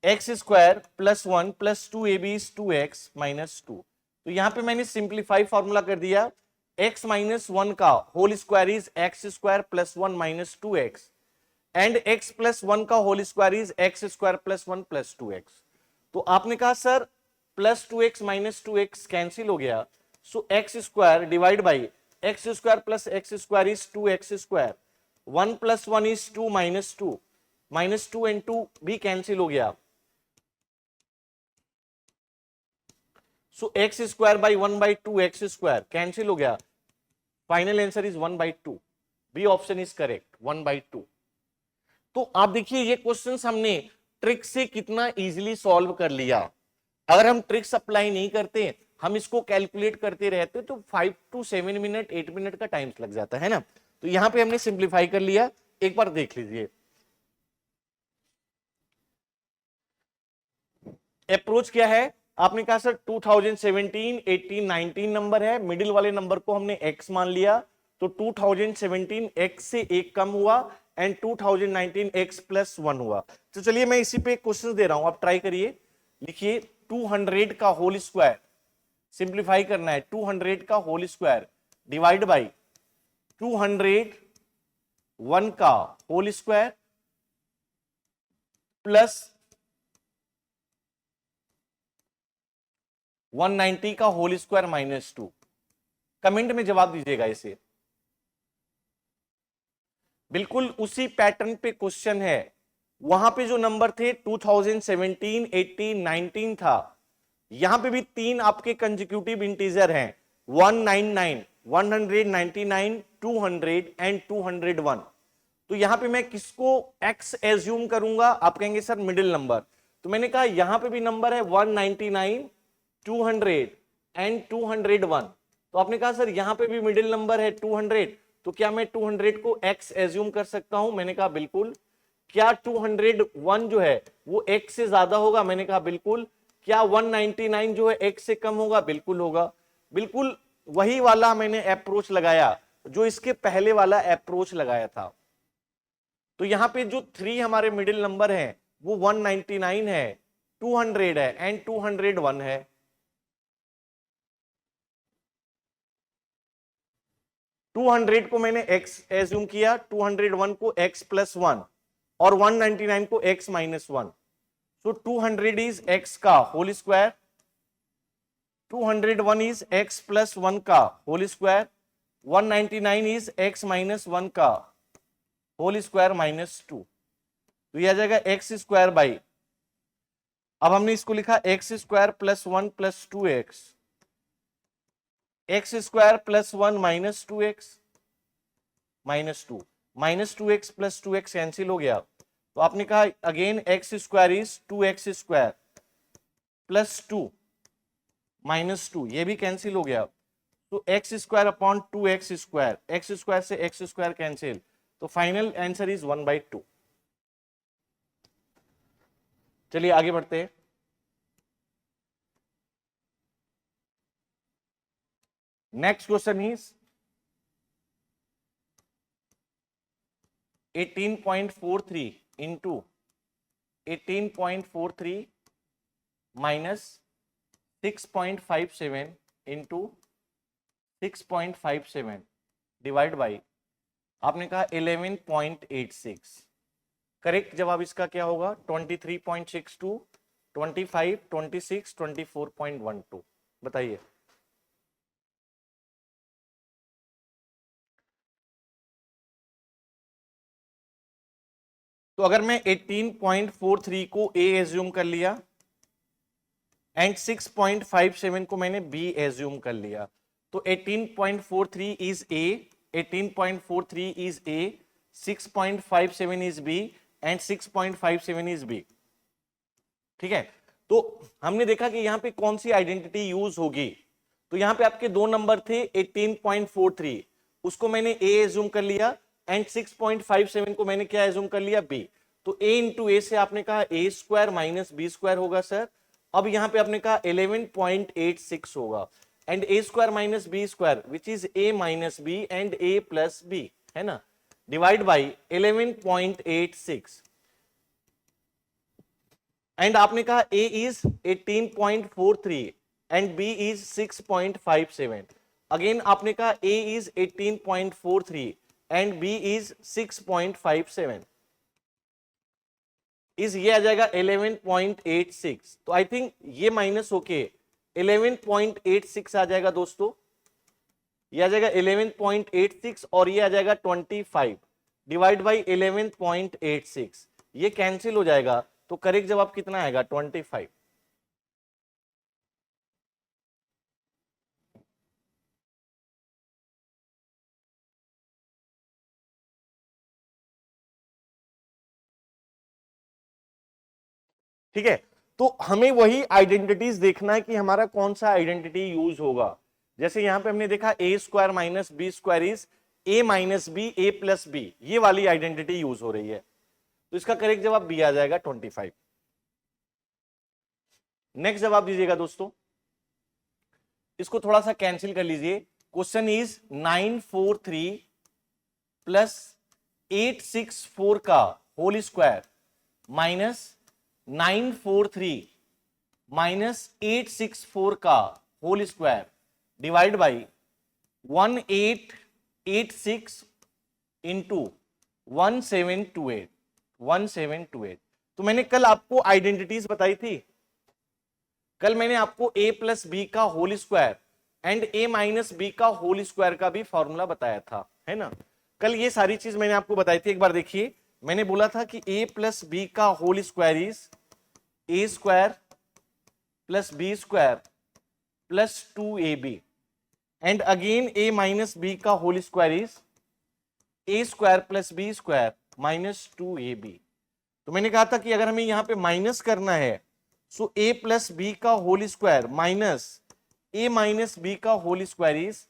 X square plus 1 plus 2ab is 2x minus 2। तो यहां पे मैंने सिंप्लीफाई फॉर्मूला कर दिया, x माइनस 1 का whole square is x square plus 1 minus 2x and x plus 1 का whole square is x square plus 1 plus 2x। तो आपने कहा sir plus 2x minus 2x cancel हो गया, so x square divide by x square plus x square is 2x square, 1 plus 1 is 2 minus 2 and 2 भी cancel हो गया, so x square by 1 by 2 x square cancel हो गया, final answer is 1 by 2, B option is correct 1 by 2। तो आप देखिए ये questions हमने ट्रिक से कितना इजीली सॉल्व कर लिया। अगर हम ट्रिक्स अप्लाई नहीं करते, हम इसको कैलकुलेट करते रहते तो 5 to 7 मिनट 8 मिनट का टाइम लग जाता है ना। तो यहां पे हमने सिंप्लीफाई कर लिया, एक बार देख लीजिए। अप्रोच क्या है, आपने कहा सर 2017, 18, 19 नंबर है, मिडिल वाले नंबर को हमने x मान लिया, तो 2017 x से एक कम हुआ एंड 2019 x प्लस 1 हुआ। तो चलिए मैं इसी पे क्वेश्चन दे रहा हूं, आप ट्राई करिए। लिखिए 200 का होल स्क्वायर, सिंप्लीफाई करना है, 200 का होल स्क्वायर डिवाइड बाई 201 का होल स्क्वायर प्लस 190 का होल स्क्वायर माइनस 2। कमेंट में जवाब दीजिएगा इसे। बिल्कुल उसी पैटर्न पे क्वेश्चन है, वहां पे जो नंबर थे 2017, 18, 19 था, यहां पे भी तीन आपके कंसेक्यूटिव इंटीजर हैं, 199, 199, 200 एंड 201। तो यहां पे मैं किसको x एज्यूम करूंगा, आप कहेंगे सर मिडिल नंबर, तो मैंने कहा यहां पे भी नंबर है 199, 200 एंड 201। तो आपने कहा सर यहां पे भी मिडिल नंबर है 200, तो क्या मैं 200 को x एज्यूम कर सकता हूं, मैंने कहा बिल्कुल। क्या 201 जो है वो x से ज्यादा होगा, मैंने कहा बिल्कुल। क्या 199 जो है x से कम होगा, बिल्कुल होगा। बिल्कुल वही वाला मैंने अप्रोच लगाया जो इसके पहले वाला अप्रोच लगाया था। तो यहां पे जो 3 हमारे मिडिल नंबर हैं वो 199 है, 200 है एंड 201 है। टू 200 को मैंने x एज्यूम किया, 201 को x प्लस 1 और 199 को x minus 1। So 200 is x का whole square, 201 is x plus 1 का whole square, 199 is x minus 1 का होल स्क्वायर माइनस 2। तो यह आ जाएगा एक्स स्क्वायर बाई, अब हमने इसको लिखा x square plus 1 plus 2x, x square plus 1 minus 2x minus 2, minus 2x plus 2x cancel हो गया। तो आपने कहा again x square is 2x square plus 2 minus 2, ये भी कैंसिल हो गया। तो x square upon 2x square, x square से एक्स स्क्वायर कैंसिल, तो फाइनल आंसर इज 1/2। चलिए आगे बढ़ते हैं। Next question is 18.43 into 18.43 minus 6.57 into 6.57 divide by, आपने कहा 11.86। करेक्ट जवाब इसका क्या होगा, 23.62, 25, 26, 24.12। बताइए। तो अगर मैं 18.43 को a एज्यूम कर लिया एंड 6.57 को मैंने b एज्यूम कर लिया, तो 18.43 is a, 18.43 is a, 6.57 is b and 6.57 is b। ठीक है, तो हमने देखा कि यहां पे कौन सी आइडेंटिटी यूज होगी। तो यहां पे आपके दो नंबर थे 18.43, उसको मैंने a एज्यूम कर लिया एंड 6.57 को मैंने क्या एज्यूम कर लिया, b। तो a इंटू ए से आपने कहा a square minus B square होगा सर। अब यहां पे आपने कहा 11.86 होगा and a square minus B square which is a minus B and a plus B, है ना, डिवाइड बाई 11.86। एंड आपने कहा A is 18.43 and B is 6.57। Again आपने कहा A is 18.43 and B is 6.57, is ये आ जाएगा 11.86। तो आई थिंक ये माइनस होके 11.86 आ जाएगा दोस्तों, ये आ जाएगा 11.86 और ये आ जाएगा 25 डिवाइड बाई 11.86, ये कैंसिल हो जाएगा। तो करेक्ट जवाब कितना आएगा? 25। ठीक है, तो हमें वही आइडेंटिटीज देखना है कि हमारा कौन सा आइडेंटिटी यूज होगा। जैसे यहां पे हमने देखा A square minus B square is A minus B A plus B, ये वाली आइडेंटिटी यूज हो रही है, तो इसका करेक्ट जवाब बी आ जाएगा 25। नेक्स्ट जवाब दीजिएगा दोस्तों, इसको थोड़ा सा कैंसिल कर लीजिए। क्वेश्चन इज 943 प्लस 864 का होल स्क्वायर माइनस 943 माइनस 864 का whole square divide by 1886 into 1728। तो मैंने कल आपको आइडेंटिटीज बताई थी, कल मैंने आपको a प्लस बी का whole square and a minus B का होल स्क्वायर का भी फॉर्मूला बताया था, है ना। कल ये सारी चीज मैंने आपको बताई थी, एक बार देखिए। मैंने बोला था कि a प्लस बी का whole square is a square plus B square plus 2ab and again a minus B का whole square is a square plus B square minus 2ab। तो मैंने कहा था कि अगर हमें यहां पे माइनस करना है, सो a प्लस बी का whole square minus a minus B का whole square is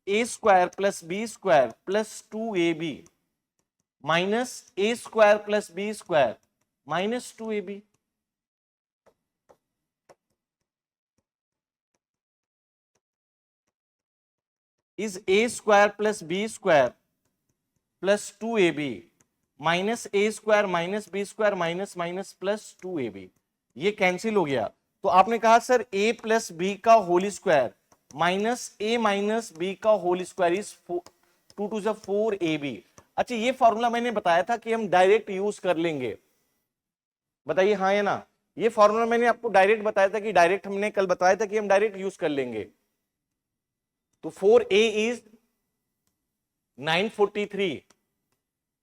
a square plus B square plus 2ab minus a square plus B square minus 2ab। Is a square plus B square plus 2ab minus a square minus B square minus minus plus 2ab, ये cancel हो गया। तो आपने कहा sir a plus B का whole square minus a minus B का whole square is 2 two 4ab। अच्छा, ये फॉर्मूला मैंने बताया था कि हम डायरेक्ट यूज कर लेंगे, बताइए हाँ या ना। ये फॉर्मूला मैंने आपको डायरेक्ट बताया था कि डायरेक्ट, हमने कल बताया था कि हम डायरेक्ट यूज कर लेंगे। तो 4a is 943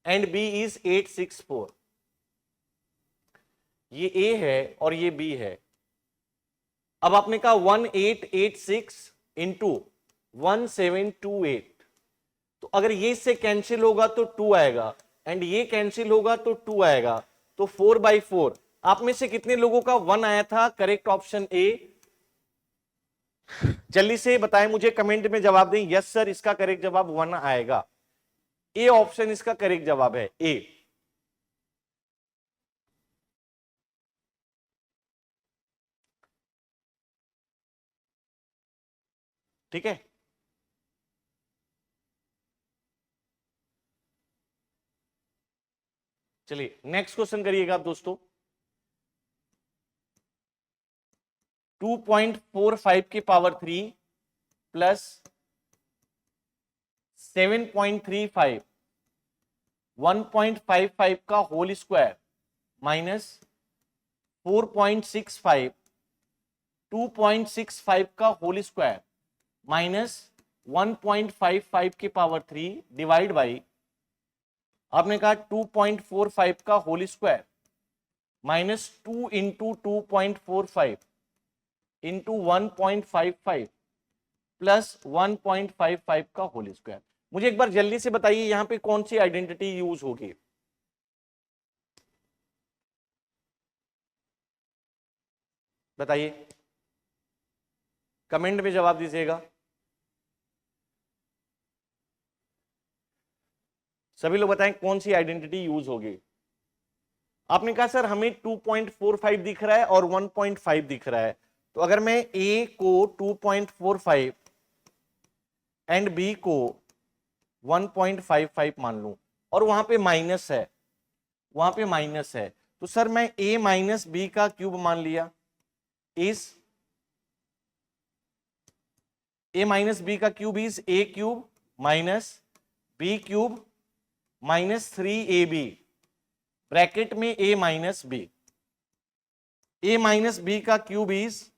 and b is 864, ये a है और ये b है। अब आपने कहा 1886 इंटू 1728, तो अगर ये इससे कैंसिल होगा तो 2 आएगा एंड ये कैंसिल होगा तो 2 आएगा, तो 4/4। आप में से कितने लोगों का 1 आया था? Correct option A. जल्दी से बताएं मुझे, कमेंट में जवाब दें, यस सर इसका करेक्ट जवाब 1 आएगा। ए ऑप्शन इसका करेक्ट जवाब है, ए। ठीक है, चलिए नेक्स्ट क्वेश्चन करिएगा आप दोस्तों। 2.45 की पावर 3 प्लस 7.35 1.55 का होल स्क्वायर माइनस 4.65 2.65 का होल स्क्वायर माइनस 1.55 की पावर 3 डिवाइड बाई, आपने कहा 2.45 का whole square minus 2 into 2.45 into 1.55 plus 1.55 का होल स्क्वायर। मुझे एक बार जल्दी से बताइए यहां पे कौन सी आइडेंटिटी यूज होगी? बताइए, कमेंट में जवाब दीजिएगा। सभी लोग बताएं कौन सी आइडेंटिटी यूज होगी। आपने कहा सर हमें 2.45 दिख रहा है और 1.5 दिख रहा है, तो अगर मैं a को 2.45 एंड b को 1.55 मान लूं और वहां पे माइनस है, वहां पे माइनस है, तो सर मैं a माइनस बी का क्यूब मान लिया, इज a माइनस बी का cube is a cube minus b cube minus 3ab, bracket में a minus B. a minus B का cube is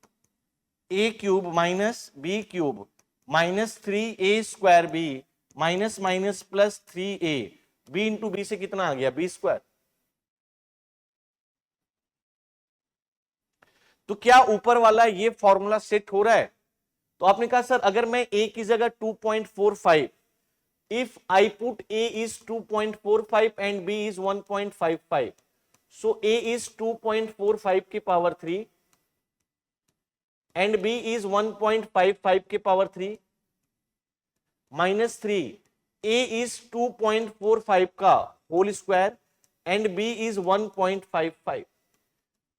a cube minus b cube minus 3a square b minus minus plus 3a, b into B से कितना आ गया, b square. तो क्या ऊपर वाला ये फॉर्मूला सेट हो रहा है? तो आपने कहा सर अगर मैं a की जगह 2.45, if I put a is 2.45 and b is 1.55, so a is 2.45 की पावर 3 and b is 1.55 की पावर 3 माइनस 3, a is 2.45 का whole square and b is 1.55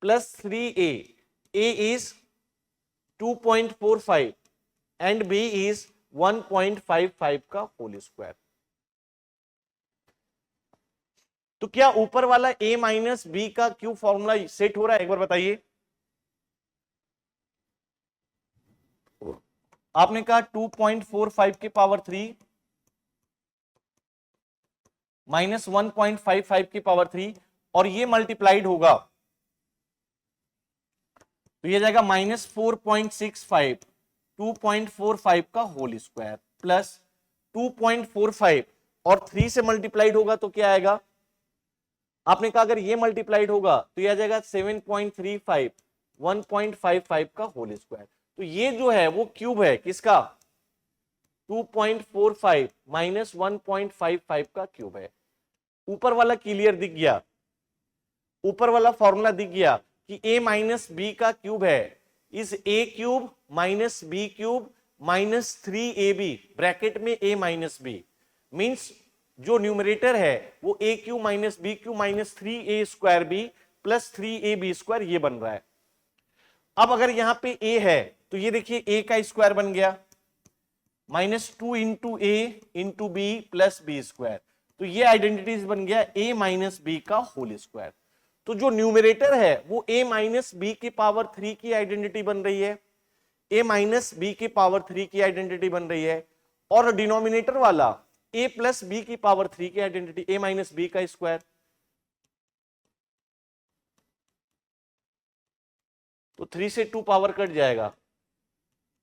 plus 3a, a is 2.45 and b is 1.55 का whole square. तो क्या ऊपर वाला a minus B का Q formula set हो रहा है? एक बार बताइए। आपने कहा 2.45 की पावर 3 माइनस 1.55 की पावर 3 और ये मल्टीप्लाइड होगा तो ये जाएगा माइनस 4.65, 2.45 का होल स्क्वायर प्लस 2.45 और 3 से मल्टीप्लाइड होगा तो क्या आएगा? आपने कहा अगर ये मल्टीप्लाइड होगा तो ये आ जाएगा 7.35, 1.55 का होल स्क्वायर। तो ये जो है वो क्यूब है किसका? 2.45 माइनस 1.55 का क्यूब है। ऊपर वाला क्लियर दिख गया, ऊपर वाला फॉर्मूला दिख गया कि a माइनस बी का क्यूब है is a cube minus b cube minus 3ab, bracket में a माइनस बी, मीन्स जो न्यूमरेटर है वो a cube minus b cube minus 3a square b plus 3ab square ये बन रहा है। अब अगर यहां पे a है तो ये देखिए a का स्क्वायर बन गया minus 2 into A into B plus B square, तो ये आइडेंटिटीज बन गया a माइनस बी का होल स्क्वायर। तो जो न्यूमरेटर है वो a माइनस बी की पावर 3 की आइडेंटिटी बन रही है, a माइनस बी की पावर 3 की आइडेंटिटी बन रही है, और डिनोमिनेटर वाला a प्लस बी की पावर 3 की आइडेंटिटी a माइनस बी का स्क्वायर। तो 3 से 2 पावर कट जाएगा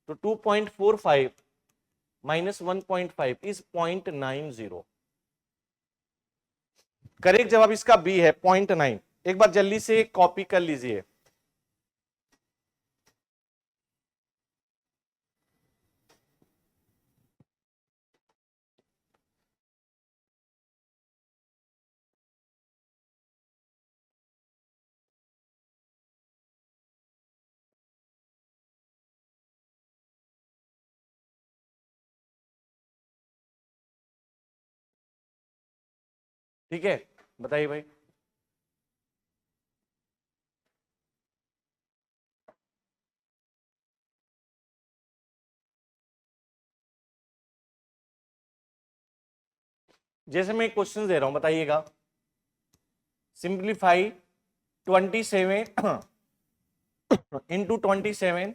तो 2.45 माइनस 1.5 इज 0.90। करेक्ट जवाब इसका बी है 0.9। एक बार जल्दी से कॉपी कर लीजिए। ठीक है, बताइए भाई। जैसे मैं क्वेश्चन दे रहा हूं बताइएगा। Simplify 27 into 27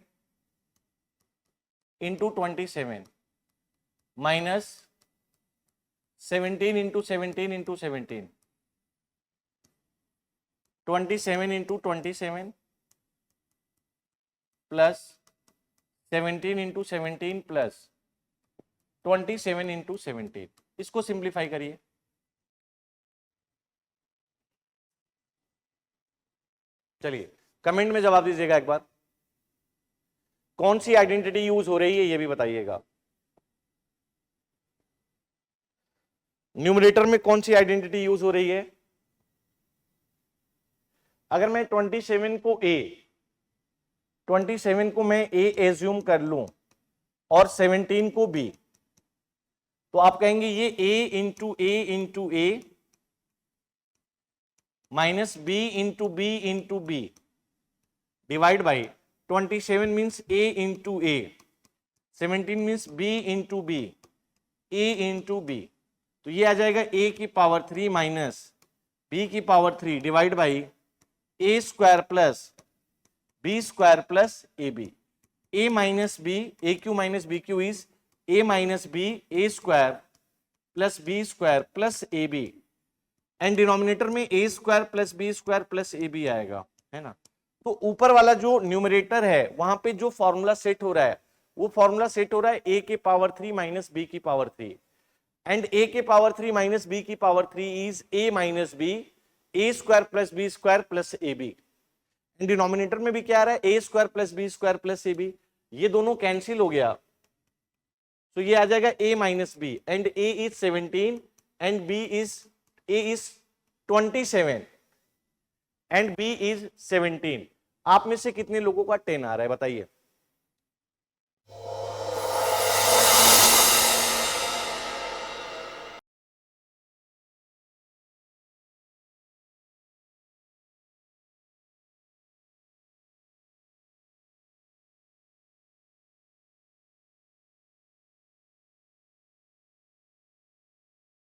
into 27 minus 17 into 17 into 17, 27 into 27 plus 17 into 17 plus 27 into 17, इसको सिंप्लीफाई करिए। चलिए कमेंट में जवाब दीजिएगा एक बार, कौन सी आइडेंटिटी यूज हो रही है ये भी बताइएगा। न्यूमरेटर में कौन सी आइडेंटिटी यूज हो रही है? अगर मैं 27 को मैं a एज्यूम कर लूं और 17 को b, तो आप कहेंगे ये a into a minus b into b divide by 27 means a into a, 17 means b into b, a into b, तो ये आ जाएगा a की पावर 3 माइनस b की power 3 divide by a square plus B square plus A b, a minus B, a cube minus b cube is A minus B A square plus B square plus A b, and denominator में A square plus B square plus A B आएगा, है ना। तो ऊपर वाला जो numerator है वहां पे जो फॉर्मूला सेट हो रहा है वो फॉर्मूला सेट हो रहा है ए के पावर 3 माइनस बी की पावर 3, एंड ए के पावर 3 माइनस बी की power 3 is A minus B A square plus B square plus A B, denominator में भी क्या आ रहा है A square plus B square plus A B, ये दोनों कैंसिल हो गया, तो ये आ जाएगा a minus B, and a is 17 and b is a is 27 and b is 17। आप में से कितने लोगों का 10 आ रहा है बताइए।